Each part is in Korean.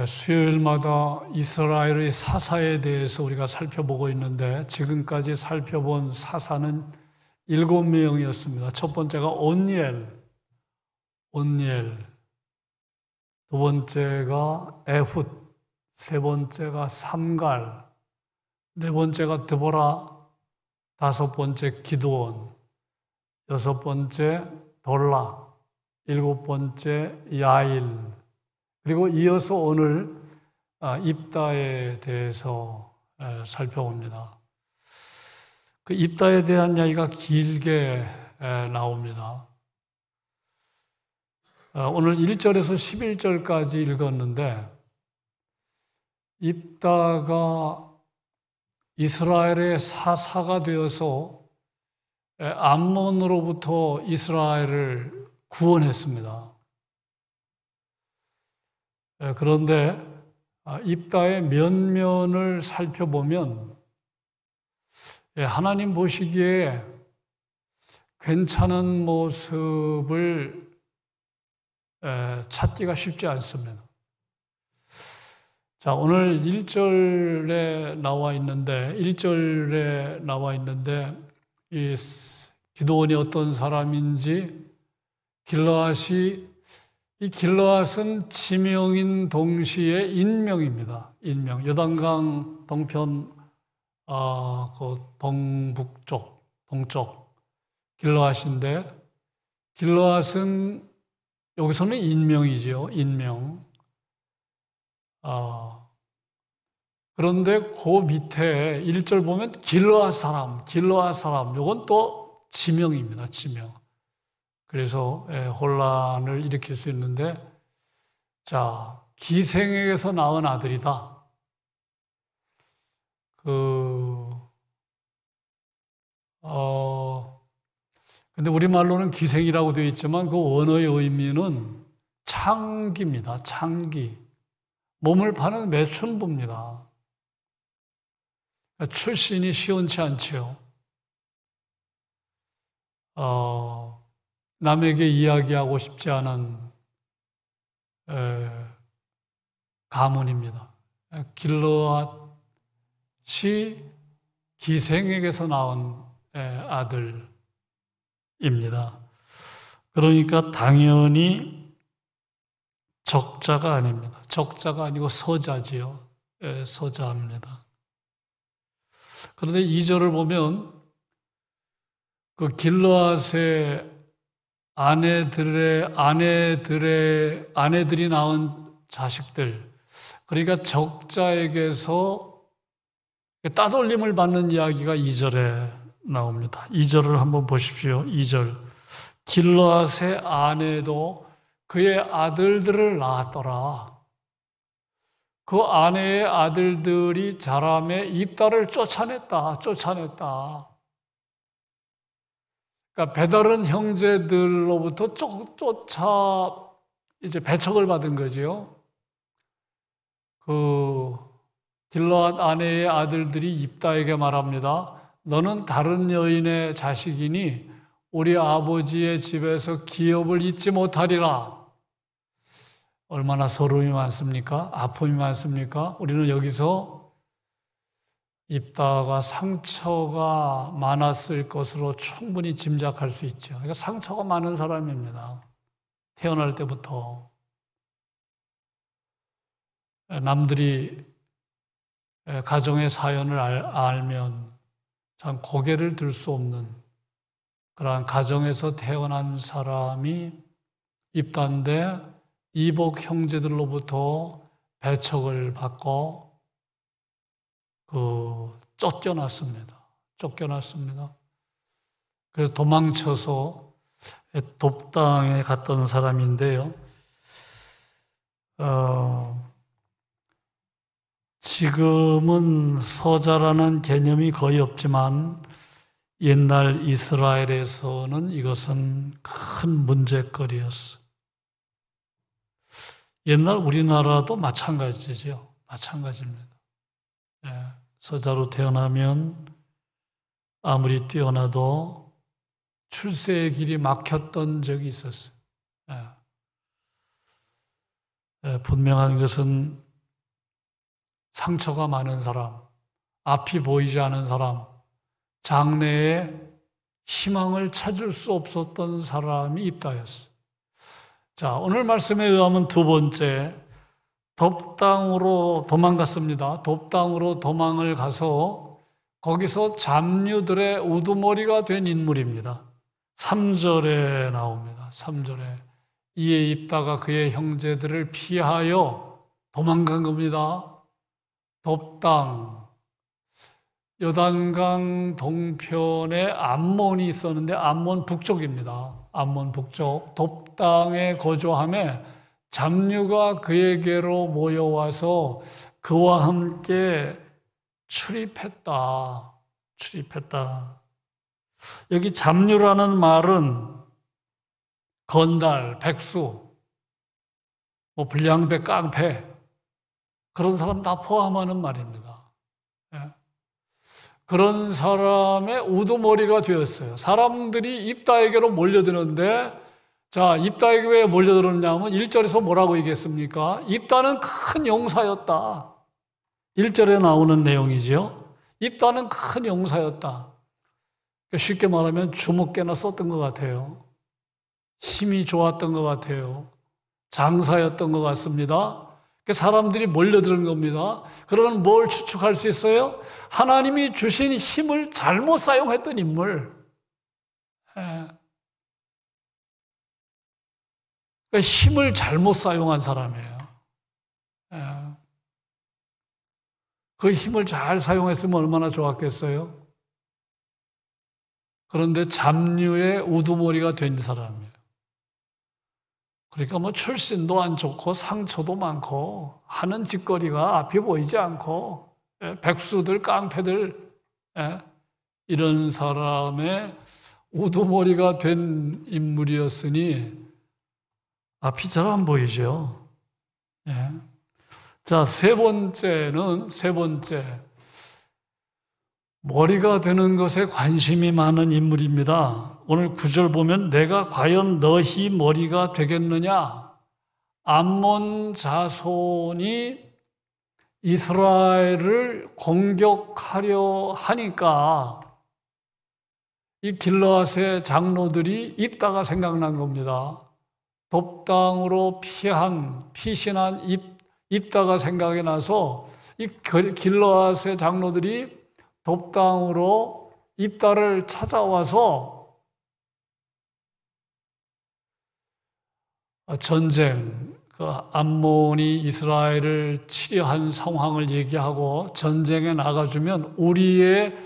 수요일마다 이스라엘의 사사에 대해서 우리가 살펴보고 있는데 지금까지 살펴본 사사는 7명이었습니다. 첫 번째가 온니엘, 두 번째가 에훗, 세 번째가 삼갈, 네 번째가 드보라, 다섯 번째 기드온, 여섯 번째 돌라, 일곱 번째 야일, 그리고 이어서 오늘 입다에 대해서 살펴봅니다. 그 입다에 대한 이야기가 길게 나옵니다. 오늘 1절에서 11절까지 읽었는데 입다가 이스라엘의 사사가 되어서 암몬으로부터 이스라엘을 구원했습니다. 그런데 입다의 면면을 살펴보면 하나님 보시기에 괜찮은 모습을 찾기가 쉽지 않습니다. 자, 오늘 1절에 나와 있는데 이 기드온이 어떤 사람인지 이 길르앗은 지명인 동시에 인명입니다. 인명. 요단강 동편 그 동쪽 길르앗인데 길르앗은 여기서는 인명이죠. 인명. 그런데 그 밑에 1절 보면 길르앗 사람. 이건 또 지명입니다. 지명. 그래서 혼란을 일으킬 수 있는데, 자, 기생에게서 낳은 아들이다. 근데 우리말로는 기생이라고 되어 있지만 그 원어의 의미는 창기입니다. 창기. 몸을 파는 매춘부입니다. 출신이 시원치 않지요. 남에게 이야기하고 싶지 않은 가문입니다. 길르앗이 기생에게서 나온 아들입니다. 그러니까 당연히 적자가 아닙니다. 적자가 아니고 서자지요. 서자입니다. 그런데 2절을 보면 그 길르앗의 아내들이 낳은 자식들, 그러니까 적자에게서 따돌림을 받는 이야기가 2절에 나옵니다. 2절을 한번 보십시오. 2절. 길르앗의 아내도 그의 아들들을 낳았더라. 그 아내의 아들들이 자라매 입다를 쫓아냈다. 그러니까 배다른 형제들로부터 쫓아 이제 배척을 받은 거지요. 그 길르앗 아내의 아들들이 입다에게 말합니다. 너는 다른 여인의 자식이니 우리 아버지의 집에서 기업을 잊지 못하리라. 얼마나 서러움이 많습니까? 아픔이 많습니까? 우리는 여기서 입다가 상처가 많았을 것으로 충분히 짐작할 수 있죠. 그러니까 상처가 많은 사람입니다. 태어날 때부터. 남들이 가정의 사연을 알면 참 고개를 들 수 없는 그러한 가정에서 태어난 사람이 입다인데 이복 형제들로부터 배척을 받고 쫓겨났습니다. 그래서 도망쳐서 돕당에 갔던 사람인데요. 지금은 서자라는 개념이 거의 없지만 옛날 이스라엘에서는 이것은 큰 문제거리였어요. 옛날 우리나라도 마찬가지죠. 마찬가지입니다. 서자로 태어나면 아무리 뛰어나도 출세의 길이 막혔던 적이 있었어요. 분명한 것은 상처가 많은 사람, 앞이 보이지 않은 사람, 장래에 희망을 찾을 수 없었던 사람이 입다였어요. 자, 오늘 말씀에 의하면 두 번째, 돕당으로 도망갔습니다. 돕당으로 도망을 가서 거기서 잡류들의 우두머리가 된 인물입니다. 3절에 나옵니다. 3절에 이에 입다가 그의 형제들을 피하여 도망간 겁니다. 돕당, 요단강 동편에 암몬이 있었는데 암몬 북쪽입니다. 암몬 북쪽 돕당에 거주함에 잡류가 그에게로 모여와서 그와 함께 출입했다. 여기 잡류라는 말은 건달, 백수, 불량배, 깡패 그런 사람 다 포함하는 말입니다. 그런 사람의 우두머리가 되었어요. 사람들이 입다에게로 몰려드는데, 자, 입다에게 왜 몰려들었냐면 1절에서 뭐라고 얘기했습니까? 입다는 큰 용사였다. 1절에 나오는 내용이지요. 입다는 큰 용사였다. 쉽게 말하면 주먹개나 썼던 것 같아요. 힘이 좋았던 것 같아요. 장사였던 것 같습니다. 사람들이 몰려드는 겁니다. 그러면 뭘 추측할 수 있어요? 하나님이 주신 힘을 잘못 사용했던 인물. 그러니까 힘을 잘못 사용한 사람이에요. 그 힘을 잘 사용했으면 얼마나 좋았겠어요? 그런데 잡류의 우두머리가 된 사람이에요. 그러니까 출신도 안 좋고 상처도 많고 하는 짓거리가 앞이 보이지 않고 백수들, 깡패들 이런 사람의 우두머리가 된 인물이었으니 앞이 잘 안 보이죠. 자, 세 번째 머리가 되는 것에 관심이 많은 인물입니다. 오늘 9절 보면 내가 과연 너희 머리가 되겠느냐? 암몬 자손이 이스라엘을 공격하려 하니까 이 길르앗의 장로들이 입다가 생각난 겁니다. 돕당으로 피신한 입다가 생각이 나서 이 길르앗의 장로들이 돕당으로 입다를 찾아와서 전쟁, 암몬이 이스라엘을 치려한 상황을 얘기하고 전쟁에 나가주면 우리의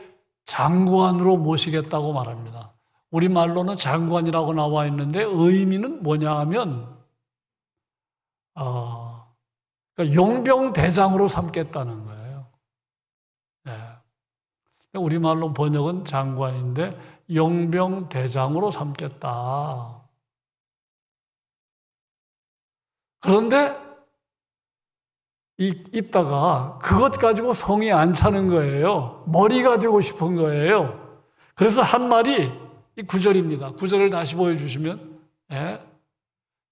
장관으로 모시겠다고 말합니다. 우리말로는 장관이라고 나와 있는데 의미는 뭐냐 하면 그러니까 용병대장으로 삼겠다는 거예요. 우리말로 번역은 장관인데 용병대장으로 삼겠다. 그런데 입다가 그것 가지고 성이 안 차는 거예요. 머리가 되고 싶은 거예요. 그래서 한 말이 이 9절입니다. 9절을 다시 보여주시면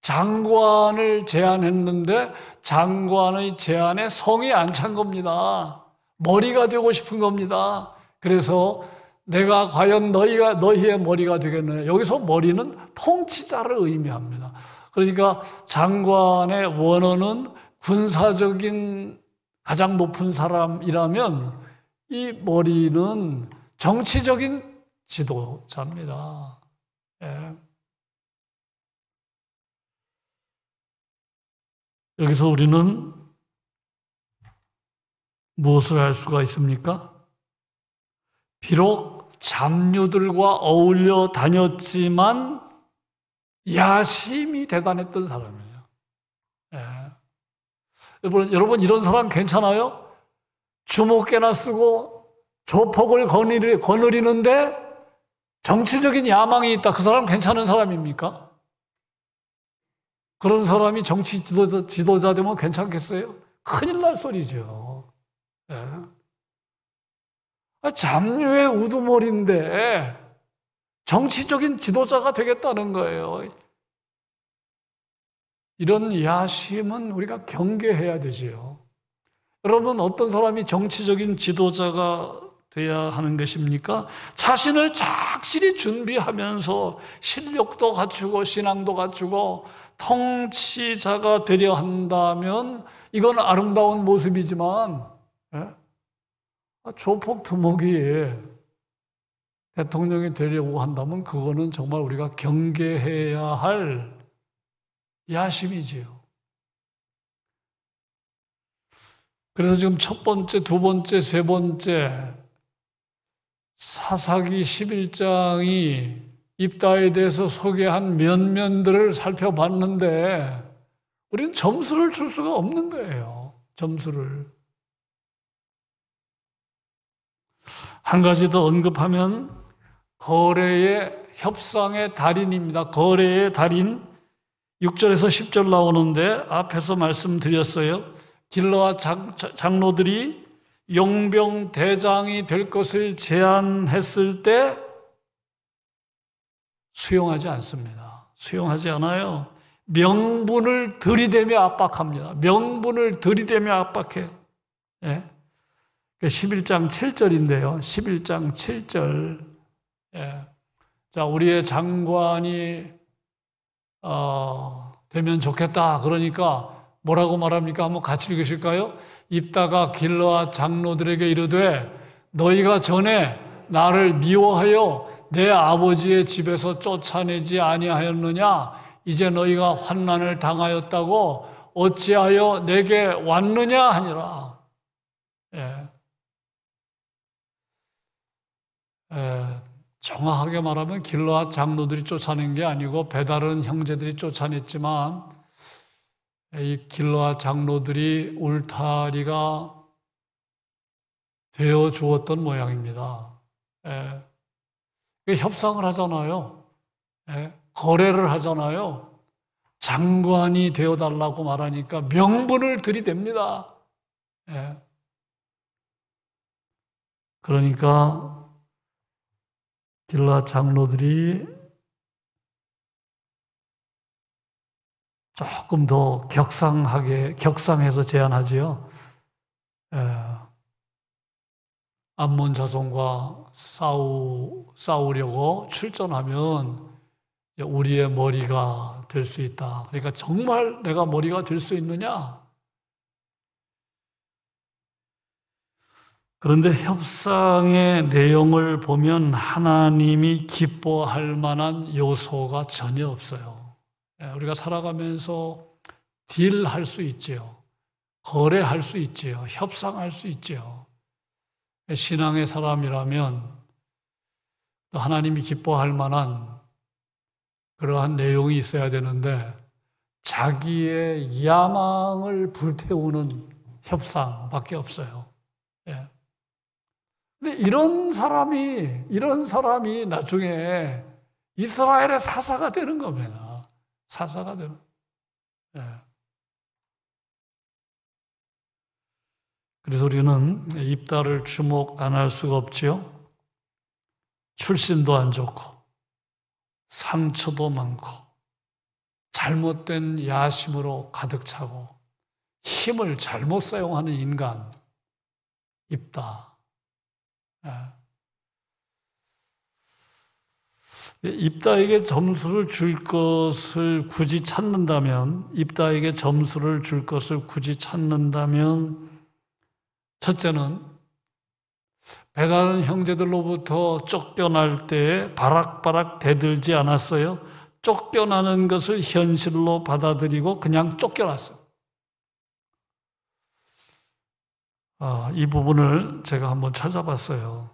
장관을 제안했는데 장관의 제안에 성이 안 찬 겁니다. 머리가 되고 싶은 겁니다. 그래서 내가 과연 너희의 머리가 되겠느냐. 여기서 머리는 통치자를 의미합니다. 그러니까 장관의 원어는 군사적인 가장 높은 사람이라면 이 머리는 정치적인 지도자입니다. 여기서 우리는 무엇을 할 수가 있습니까? 비록 잡류들과 어울려 다녔지만 야심이 대단했던 사람이에요. 여러분 이런 사람 괜찮아요? 주먹개나 쓰고 조폭을 거느리는데 정치적인 야망이 있다. 그 사람 괜찮은 사람입니까? 그런 사람이 정치 지도자 되면 괜찮겠어요? 큰일 날 소리죠. 잡류의 우두머리인데 정치적인 지도자가 되겠다는 거예요. 이런 야심은 우리가 경계해야 되지요. 여러분, 어떤 사람이 정치적인 지도자가 돼야 하는 것입니까? 자신을 착실히 준비하면서 실력도 갖추고 신앙도 갖추고 통치자가 되려 한다면 이건 아름다운 모습이지만 조폭 두목이 대통령이 되려고 한다면 그거는 정말 우리가 경계해야 할 야심이지요. 그래서 지금 첫 번째, 두 번째, 세 번째 사사기 11장이 입다에 대해서 소개한 면면들을 살펴봤는데 우리는 점수를 줄 수가 없는 거예요. 점수를. 한 가지 더 언급하면 거래의 협상의 달인입니다. 거래의 달인. 6절에서 10절 나오는데 앞에서 말씀드렸어요. 길르앗 장로들이 용병 대장이 될 것을 제안했을 때 수용하지 않습니다. 수용하지 않아요. 명분을 들이대며 압박합니다. 명분을 들이대며 압박해. 예. 11장 7절인데요. 11장 7절. 예. 자, 우리의 장관이 되면 좋겠다. 그러니까 뭐라고 말합니까? 한번 같이 읽으실까요? 입다가 길르앗 장로들에게 이르되 너희가 전에 나를 미워하여 내 아버지의 집에서 쫓아내지 아니하였느냐? 이제 너희가 환난을 당하였다고 어찌하여 내게 왔느냐 하니라. 예. 정확하게 말하면 길르앗 장로들이 쫓아낸 게 아니고 배다른 형제들이 쫓아냈지만 이 길르앗 장로들이 울타리가 되어 주었던 모양입니다. 협상을 하잖아요. 거래를 하잖아요. 장관이 되어달라고 말하니까 명분을 들이댑니다. 그러니까 길르앗 장로들이 조금 더 격상해서 제안하지요. 암몬 자손과 싸우려고 출전하면 우리의 머리가 될 수 있다. 그러니까 정말 내가 머리가 될 수 있느냐? 그런데 협상의 내용을 보면 하나님이 기뻐할 만한 요소가 전혀 없어요. 우리가 살아가면서 딜할 수 있지요. 거래할 수 있지요. 협상할 수 있지요. 신앙의 사람이라면 하나님이 기뻐할 만한 그러한 내용이 있어야 되는데 자기의 야망을 불태우는 협상밖에 없어요. 근데 이런 사람이 나중에 이스라엘의 사사가 되는 겁니다. 사사가 되는. 그래서 우리는 입다를 주목 안 할 수가 없지요. 출신도 안 좋고 상처도 많고 잘못된 야심으로 가득 차고 힘을 잘못 사용하는 인간 입다. 입다에게 점수를 줄 것을 굳이 찾는다면 첫째는 배다른 형제들로부터 쫓겨날 때에 바락바락 대들지 않았어요. 쫓겨나는 것을 현실로 받아들이고 그냥 쫓겨났어요. 이 부분을 제가 한번 찾아봤어요.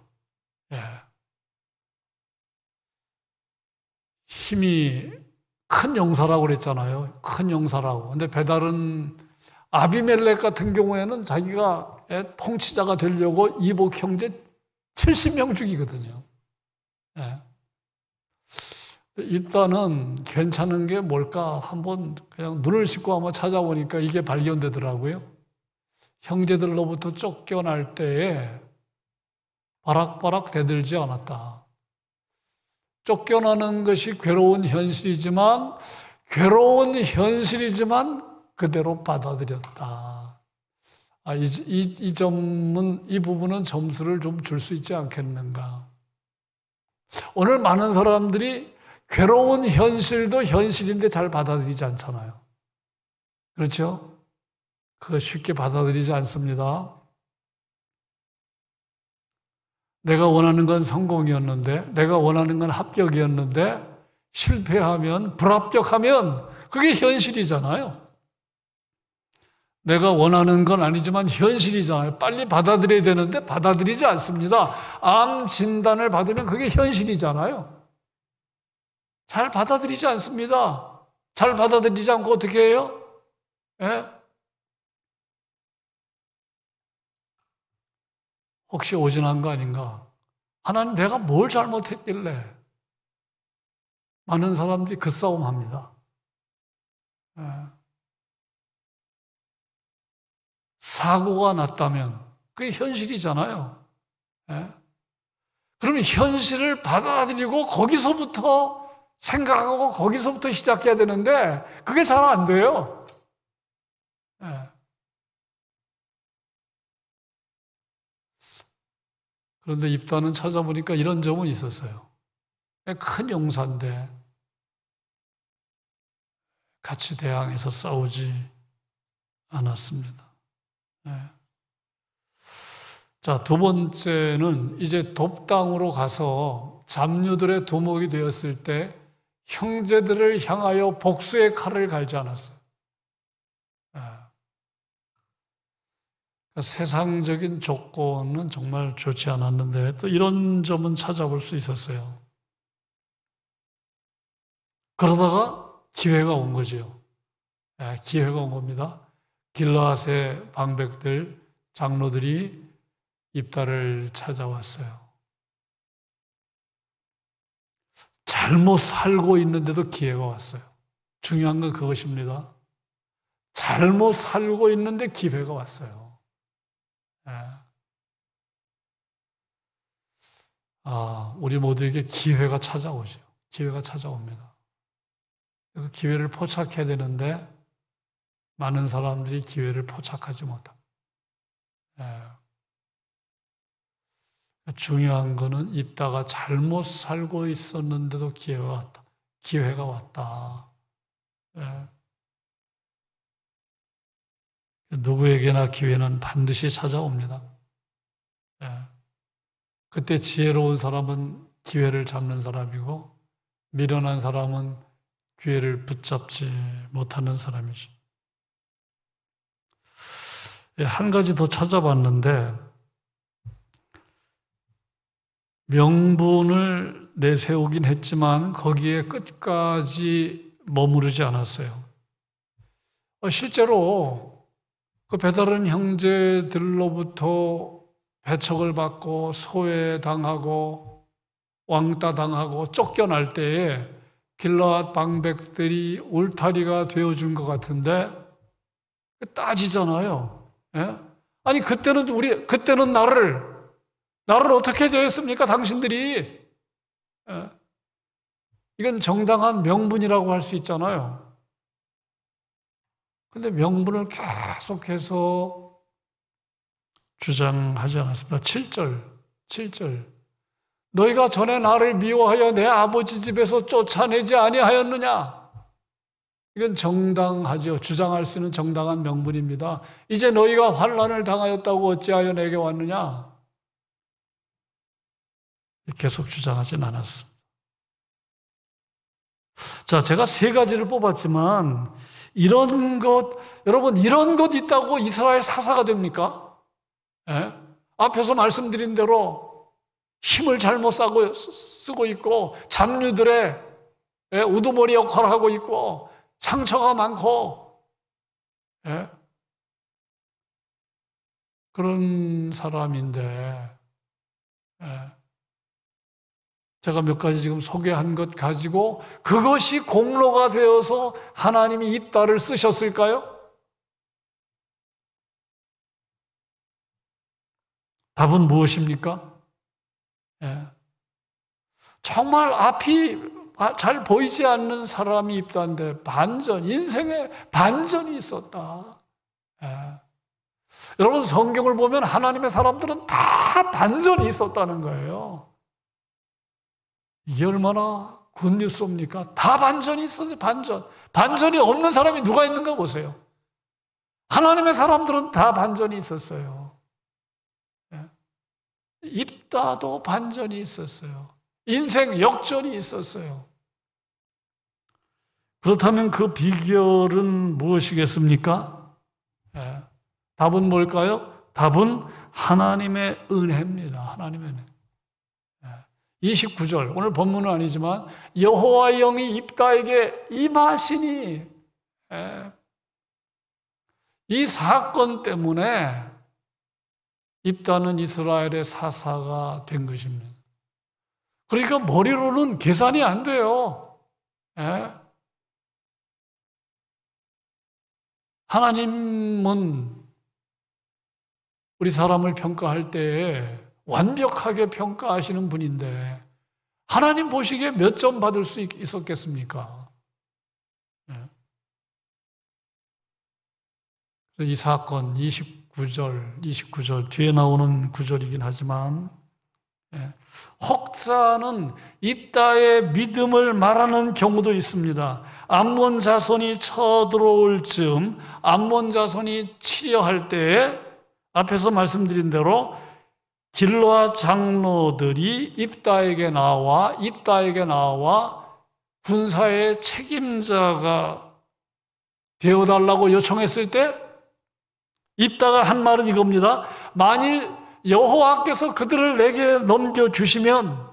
힘이 큰 용사라고 그랬잖아요. 큰 용사라고. 근데 배달은 아비멜렉 같은 경우에는 자기가 통치자가 되려고 이복 형제 70명 죽이거든요. 일단은 괜찮은 게 뭘까 한번 그냥 눈을 씻고 한번 찾아보니까 이게 발견되더라고요. 형제들로부터 쫓겨날 때에 바락바락 대들지 않았다. 쫓겨나는 것이 괴로운 현실이지만 그대로 받아들였다. 이 점은, 이 부분은 점수를 좀 줄 수 있지 않겠는가. 오늘 많은 사람들이 괴로운 현실도 현실인데 잘 받아들이지 않잖아요. 그렇죠? 그거 쉽게 받아들이지 않습니다. 내가 원하는 건 성공이었는데, 내가 원하는 건 합격이었는데, 실패하면, 불합격하면 그게 현실이잖아요. 내가 원하는 건 아니지만 현실이잖아요. 빨리 받아들여야 되는데 받아들이지 않습니다. 암 진단을 받으면 그게 현실이잖아요. 잘 받아들이지 않습니다. 잘 받아들이지 않고 어떻게 해요? 예? 혹시 오진한 거 아닌가? 하나님, 내가 뭘 잘못했길래? 많은 사람들이 그 싸움 합니다. 예. 사고가 났다면 그게 현실이잖아요. 예? 그러면 현실을 받아들이고 거기서부터 생각하고 거기서부터 시작해야 되는데 그게 잘 안 돼요. 예. 그런데 입단은 찾아보니까 이런 점은 있었어요. 큰 용사인데 같이 대항해서 싸우지 않았습니다. 네. 자, 두 번째는 이제 돕당으로 가서 잡류들의 두목이 되었을 때 형제들을 향하여 복수의 칼을 갈지 않았어요. 네. 세상적인 조건은 정말 좋지 않았는데 또 이런 점은 찾아볼 수 있었어요. 그러다가 기회가 온 거죠. 네, 기회가 온 겁니다. 길르앗의 방백들, 장로들이 입다를 찾아왔어요. 잘못 살고 있는데도 기회가 왔어요. 중요한 건 그것입니다. 잘못 살고 있는데 기회가 왔어요. 네. 우리 모두에게 기회가 찾아오죠. 기회가 찾아옵니다. 그 기회를 포착해야 되는데 많은 사람들이 기회를 포착하지 못합니다. 중요한 거는 입다가 잘못 살고 있었는데도 기회가 왔다. 기회가 왔다. 누구에게나 기회는 반드시 찾아옵니다. 그때 지혜로운 사람은 기회를 잡는 사람이고 미련한 사람은 기회를 붙잡지 못하는 사람이죠. 한 가지 더 찾아봤는데 명분을 내세우긴 했지만 거기에 끝까지 머무르지 않았어요. 실제로 그 배다른 형제들로부터 배척을 받고 소외당하고 왕따당하고 쫓겨날 때에 길르앗 방백들이 울타리가 되어준 것 같은데 따지잖아요. 예? 아니 그때는 나를 어떻게 대했습니까? 당신들이. 예? 이건 정당한 명분이라고 할 수 있잖아요. 근데 명분을 계속해서 주장하지 않았습니다. 7절. 너희가 전에 나를 미워하여 내 아버지 집에서 쫓아내지 아니하였느냐? 이건 정당하죠. 주장할 수 있는 정당한 명분입니다. 이제 너희가 환난을 당하였다고 어찌하여 내게 왔느냐? 계속 주장하진 않았습니다. 자, 제가 세 가지를 뽑았지만 여러분 이런 것 있다고 이스라엘 사사가 됩니까? 예? 앞에서 말씀드린 대로 힘을 잘못 쓰고 있고 잡류들의 우두머리 역할을 하고 있고 상처가 많고 그런 사람인데 제가 몇 가지 지금 소개한 것 가지고 그것이 공로가 되어서 하나님이 입다를 쓰셨을까요? 답은 무엇입니까? 정말 앞이 잘 보이지 않는 사람이 입다인데 인생에 반전이 있었다. 여러분 성경을 보면 하나님의 사람들은 다 반전이 있었다는 거예요. 이게 얼마나 굿뉴스입니까? 다 반전이 있었어요. 반전이 없는 사람이 누가 있는가 보세요. 하나님의 사람들은 다 반전이 있었어요. 입다도 반전이 있었어요. 인생 역전이 있었어요. 그렇다면 그 비결은 무엇이겠습니까? 답은 뭘까요? 답은 하나님의 은혜입니다. 하나님의 은혜. 29절, 오늘 본문은 아니지만 여호와의 영이 입다에게 임하시니, 이 사건 때문에 입다는 이스라엘의 사사가 된 것입니다. 그러니까 머리로는 계산이 안 돼요. 하나님은 우리 사람을 평가할 때에 완벽하게 평가하시는 분인데 하나님 보시기에 몇 점 받을 수 있었겠습니까? 이 사건 29절 뒤에 나오는 구절이긴 하지만 혹자는 입다의 믿음을 말하는 경우도 있습니다. 암몬 자손이 쳐들어올 즈음 암몬 자손이 치려할 때에 앞에서 말씀드린 대로 길르앗 장로들이 입다에게 나와 군사의 책임자가 되어달라고 요청했을 때 입다가 한 말은 이겁니다. 만일 여호와께서 그들을 내게 넘겨주시면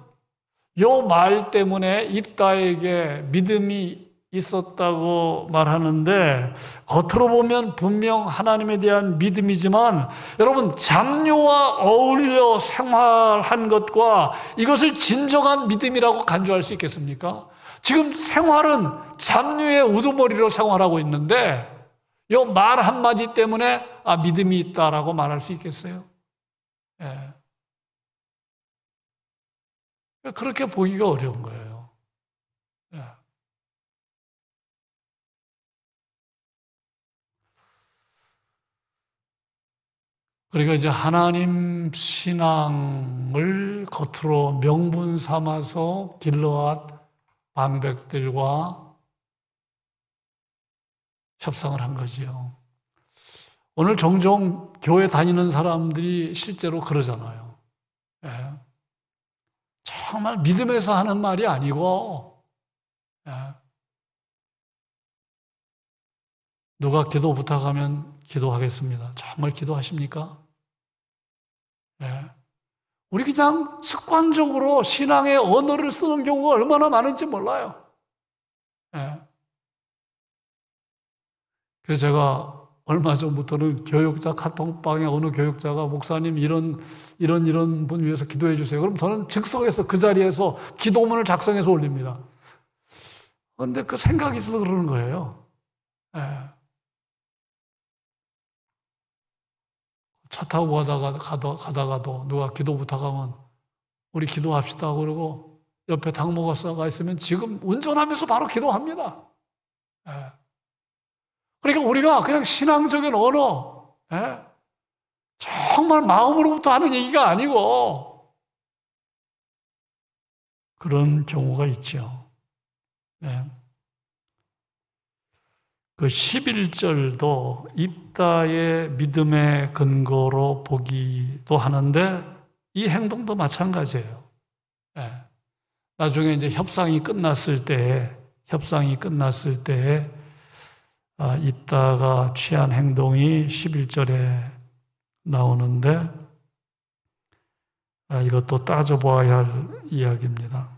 요 말 때문에 입다에게 믿음이 있었다고 말하는데 겉으로 보면 분명 하나님에 대한 믿음이지만 여러분 잡류와 어울려 생활한 것과 이것을 진정한 믿음이라고 간주할 수 있겠습니까? 지금 생활은 잡류의 우두머리로 생활하고 있는데 이 말 한마디 때문에 믿음이 있다라고 말할 수 있겠어요? 그렇게 보기가 어려운 거예요. 그러니까 이제 하나님 신앙을 겉으로 명분 삼아서 길르앗 방백들과 협상을 한 거지요. 오늘 종종 교회 다니는 사람들이 실제로 그러잖아요. 정말 믿음에서 하는 말이 아니고 누가 기도 부탁하면 기도하겠습니다. 정말 기도하십니까? 우리 그냥 습관적으로 신앙의 언어를 쓰는 경우가 얼마나 많은지 몰라요. 그래서 제가 얼마 전부터는 교육자 카톡방에 어느 교육자가 목사님 이런 분 위해서 기도해 주세요. 그럼 저는 즉석에서 그 자리에서 기도문을 작성해서 올립니다. 그런데 그 생각이 있어서 그러는 거예요. 차 타고 가다가도 누가 기도 부탁하면 우리 기도합시다 그러고 옆에 당목사가 있으면 지금 운전하면서 바로 기도합니다. 그러니까 우리가 그냥 신앙적인 언어, 정말 마음으로부터 하는 얘기가 아니고 그런 경우가 있죠. 그 11절도 입다의 믿음의 근거로 보기도 하는데 이 행동도 마찬가지예요. 나중에 이제 협상이 끝났을 때 입다가 취한 행동이 11절에 나오는데 이것도 따져보아야 할 이야기입니다.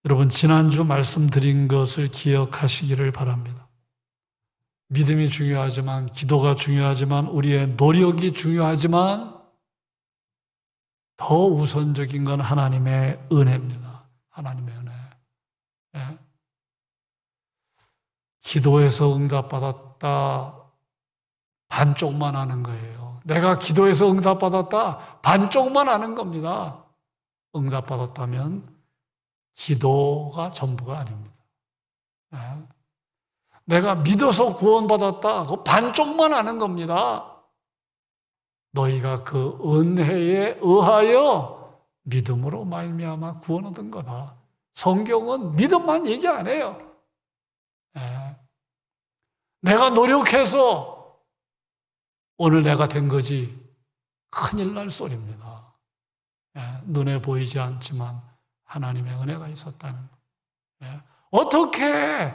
여러분 지난주 말씀드린 것을 기억하시기를 바랍니다. 믿음이 중요하지만 기도가 중요하지만 우리의 노력이 중요하지만 더 우선적인 건 하나님의 은혜입니다. 하나님의 은혜. 기도해서 응답받았다 반쪽만 하는 거예요. 내가 기도해서 응답받았다 반쪽만 하는 겁니다. 응답받았다면 기도가 전부가 아닙니다. 내가 믿어서 구원받았다. 그 반쪽만 아는 겁니다. 너희가 그 은혜에 의하여 믿음으로 말미암아 구원 얻은 거다. 성경은 믿음만 얘기 안 해요. 내가 노력해서 오늘 내가 된 거지 큰일 날 소리입니다. 눈에 보이지 않지만 하나님의 은혜가 있었다는 거. 어떻게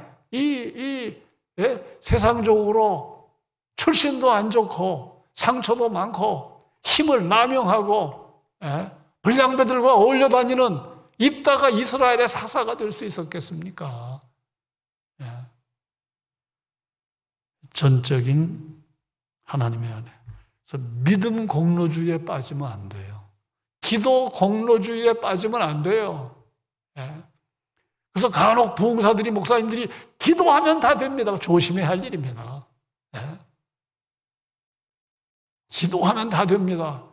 세상적으로 출신도 안 좋고 상처도 많고 힘을 남용하고 불량배들과 어울려 다니는 입다가 이스라엘의 사사가 될 수 있었겠습니까? 전적인 하나님의 은혜. 그래서 믿음 공로주의에 빠지면 안 돼요. 기도 공로주의에 빠지면 안 돼요. 그래서 간혹 부흥사들이, 목사님들이 기도하면 다 됩니다. 조심해야 할 일입니다. 기도하면 다 됩니다.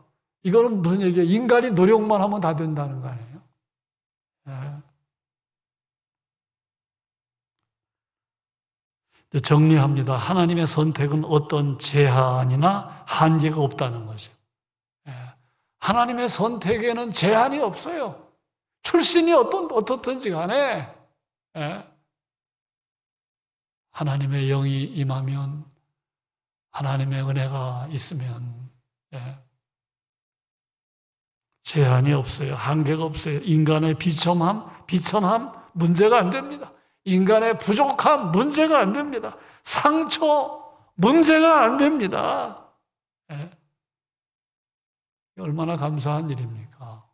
이거는 무슨 얘기예요? 인간이 노력만 하면 다 된다는 거 아니에요? 정리합니다. 하나님의 선택은 어떤 제한이나 한계가 없다는 거죠. 하나님의 선택에는 제한이 없어요. 출신이 어떻든지 간에 하나님의 영이 임하면, 하나님의 은혜가 있으면 제한이 없어요. 한계가 없어요. 인간의 비천함 문제가 안 됩니다. 인간의 부족함 문제가 안 됩니다. 상처 문제가 안 됩니다. 얼마나 감사한 일입니까?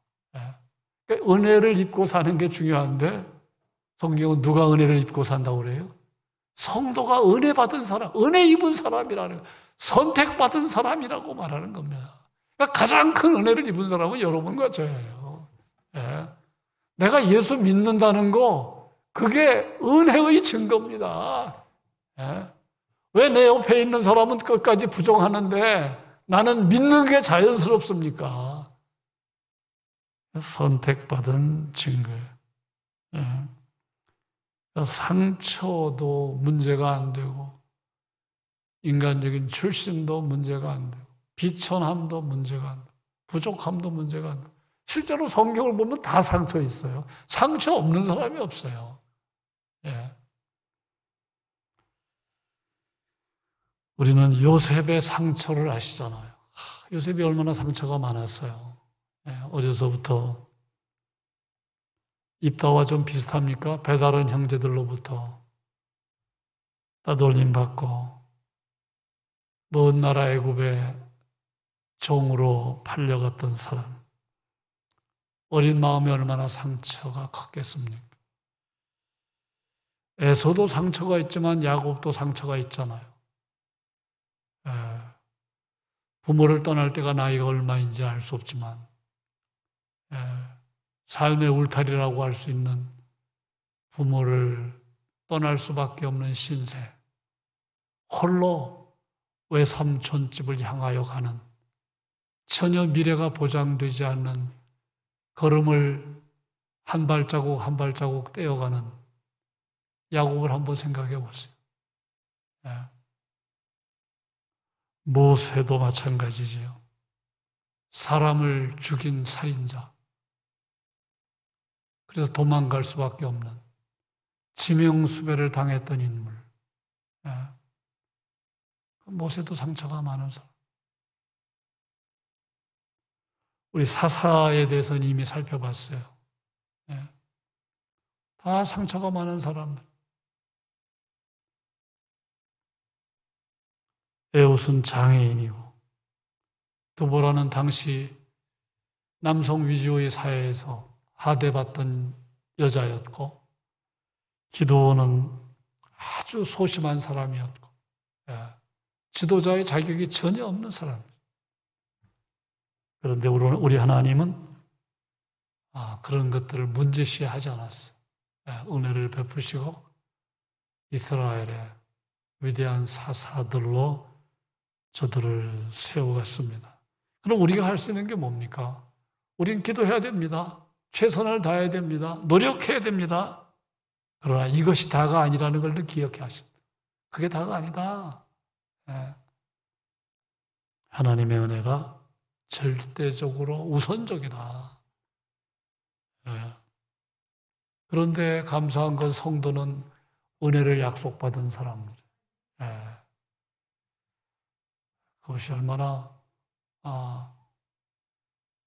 그러니까 은혜를 입고 사는 게 중요한데 성경은 누가 은혜를 입고 산다고 그래요? 성도가 은혜 받은 사람, 은혜 입은 사람이라는, 선택받은 사람이라고 말하는 겁니다. 그러니까 가장 큰 은혜를 입은 사람은 여러분과 저예요. 내가 예수 믿는다는 거, 그게 은혜의 증거입니다. 왜 내 옆에 있는 사람은 끝까지 부정하는데 나는 믿는 게 자연스럽습니까? 선택받은 증거예요. 상처도 문제가 안 되고, 인간적인 출신도 문제가 안 되고, 비천함도 문제가 안 되고, 부족함도 문제가 안 되고. 실제로 성경을 보면 다 상처 있어요. 상처 없는 사람이 없어요. 우리는 요셉의 상처를 아시잖아요. 요셉이 얼마나 상처가 많았어요. 어려서부터. 입다와 좀 비슷합니까? 배다른 형제들로부터 따돌림 받고 먼 나라 애굽의 종으로 팔려갔던 사람. 어린 마음에 얼마나 상처가 컸겠습니까? 에서도 상처가 있지만 야곱도 상처가 있잖아요. 부모를 떠날 때가 나이가 얼마인지 알 수 없지만 삶의 울타리라고 할 수 있는 부모를 떠날 수밖에 없는 신세, 홀로 외삼촌집을 향하여 가는, 전혀 미래가 보장되지 않는 걸음을 한 발자국 한 발자국 떼어가는 야곱을 한번 생각해 보세요. 모세도 마찬가지지요. 사람을 죽인 살인자. 그래서 도망갈 수밖에 없는 지명수배를 당했던 인물. 모세도 상처가 많은 사람. 우리 사사에 대해서는 이미 살펴봤어요. 다 상처가 많은 사람들. 에웃은 장애인이고, 드보라는 당시 남성 위주의 사회에서 하대받던 여자였고, 기드온은 아주 소심한 사람이었고, 지도자의 자격이 전혀 없는 사람이에요. 그런데 우리 하나님은 그런 것들을 문제시하지 않았어요. 은혜를 베푸시고 이스라엘의 위대한 사사들로 저들을 세워갔습니다. 그럼 우리가 할 수 있는 게 뭡니까? 우리는 기도해야 됩니다. 최선을 다해야 됩니다. 노력해야 됩니다. 그러나 이것이 다가 아니라는 걸 기억해야 하십니다. 그게 다가 아니다. 예. 하나님의 은혜가 절대적으로 우선적이다. 예. 그런데 감사한 건 성도는 은혜를 약속받은 사람이죠. 예. 그것이 얼마나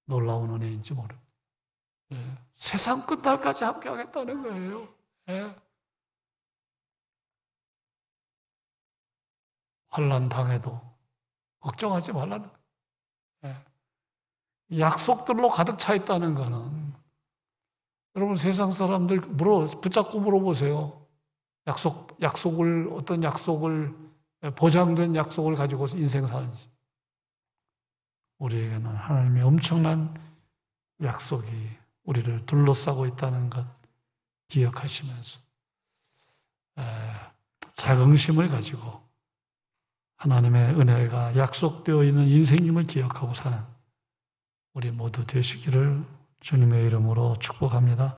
놀라운 은혜인지 모릅니다. 예. 세상 끝날까지 함께하겠다는 거예요. 예. 환난 당해도 걱정하지 말라는 거예요. 예. 약속들로 가득 차 있다는 거는 여러분 세상 사람들 붙잡고 물어보세요. 어떤 약속을 보장된 약속을 가지고서 인생 사는지. 우리에게는 하나님의 엄청난 약속이 우리를 둘러싸고 있다는 것 기억하시면서 자긍심을 가지고 하나님의 은혜가 약속되어 있는 인생임을 기억하고 사는 우리 모두 되시기를 주님의 이름으로 축복합니다.